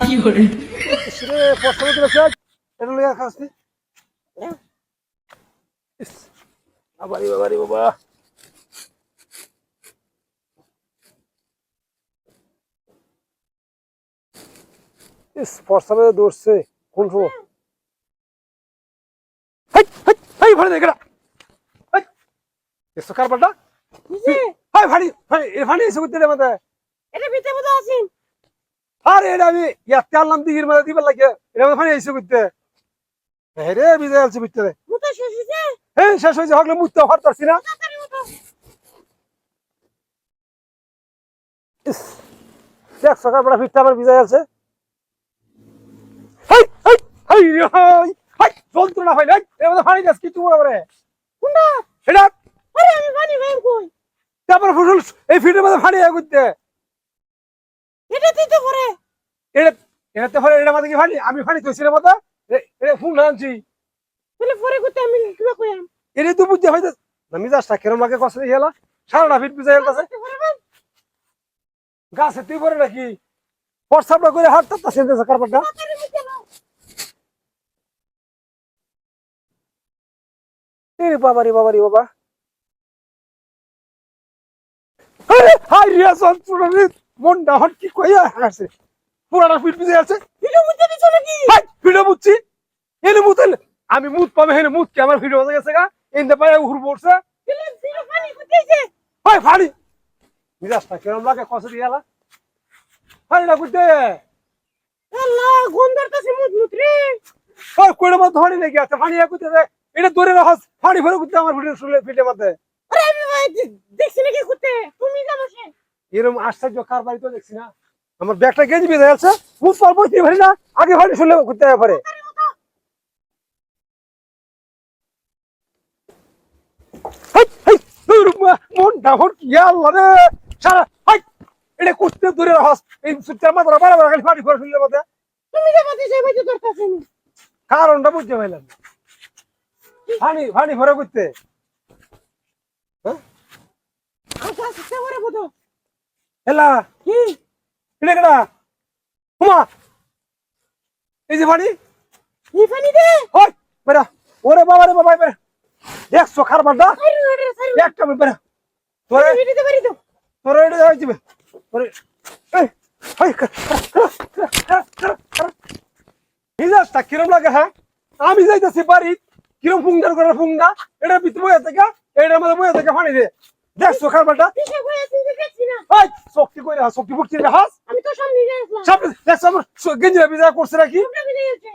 রে পছন্দ করেছে এটা লইয়া খাসনি বাবারি বাবারি বাবা ইস পছন্দ দৌড়ছে কোন সময় হাই হাই হাই ভাড়ি দেখরা হাই এসো কারবাটা হাই ভাড়ি ভাই এ ভাড়ি এসে করতে রে মতে এটা ভিতরে বোধ আছেন আরে এটা আমি ইয়াতে আনলাম দিগির মধ্যে দিবার লাগে এটা ভাড়ি এসে করতে রে বিজয় আছে ভিতরে মুতা শেষ হইছে এই শেষ হইছে হগলে মুত্তে হরতাছি না তাড়াতাড়ি মুতা ইস দেখ সকাল বড় ফিটটা আমার বিজয় আছে high high high high high যন্ত্রণা ভাই নাই এর মধ্যে পানি গাছ কিছু বড় করে কোনটা এটা আরে আমি পানি ভাই কই তারপর ফুল এই ফিটের মধ্যে পানি আয় করতে এটা দিতে পারে এটা এটাতে হরে এটা মধ্যে কি পানি আমি পানি তৈছিলাম মতো এটা ফুল আনছি তাহলে পরে করতে আমি কিবা কইম এটা তো বুঝতে হইতে না মিজাজটা কেরম লাগে কষ্ট দিয়ে গেলা সারাটা ফিট বিজয় গেলতাছে গাছে তুই পরে নাকি প্রস্তাবটা করে হাঁটতে সেন্দেছে কারবারটা তাড়াতাড়ি মুতে নাও এরে বাবারি বাবারি বাবা আরে হাই রিয়া যন্ত্রণা রে মনটা হট কি কইয়া আছে পুরাটা ফিট বিজয় আছে ভিডিও মুতে দিছ নাকি হাই ভিডিও বুঝছি এনে মুতেল আমি মুত পাবে হেনে মুত কে আমার ভিডিও হয়ে গেছে গা এনতে পায়ে উহুর পড়ছে তাহলে ভিডিও পানি করতেছে হাই ফাড়ি মিজাজটা কেরম লাগে কষ্ট দিয়ে গেলা হাই না বুঝতে আল্লাহ গন্ধরতাছে মুত মুত রে ওই কোড়ে মত ধরে লেগে আছে পানি আকুতে এটা ধরে রাখস পানি ভরে করতে আমার ভিডিও শুলে ফিটে মধ্যে আরে আমি ভাই দেখছি নাকি করতে তুমি যাবছে এরকম আশ্চর্য কারবারি তো দেখছি না আমার ব্যাগটা গেঞ্জি বেঁধে যাচ্ছে মুখ পর পড়তে পারি না আগে ভাড়ি শুনলে করতে পারে মনটা হর কি আল্লাহ রে সারা হাই এটা করতে ধরে রাখস এই সুচার মাত্রা বারবার খালি পানি ভরে শুনলে মধ্যে তুমি যাবতে যাই ভাই দরকার নেই কারণটা বুঝতে পারলাম পানি পানি ভরে করতে হ্যাঁ আচ্ছা আচ্ছা পরে বুঝো এলা কি এটা কেডা হুমা এই যে পানি এই পানি দে ওই বেরা ওরে বাবা রে বাবা বেরা দেখছো খারবারটা আরে আরে সারি একটা বেরা তোরে ভিডিওতে পারি তো তোরে এটা যাই দিবে তোরে এই হাই মিজাজটা কিরম লাগে হ্যাঁ আমি যাইতেছি বাড়ি কিরম ফুংদার করে ফুংদা এটা ভিতরে বয়ে থেকে এটার মধ্যে বয়ে থেকে পানি দে দেখছো খারবারটা কিসে কই আছিস দেখছি না এই শক্তি কইরা শক্তি বুকছি রে হাস আমি তো সামনে যাই আসলাম সামনে দেখছো আমার গেঞ্জিরা বিজা করছে নাকি তোমরা বিলে গেছে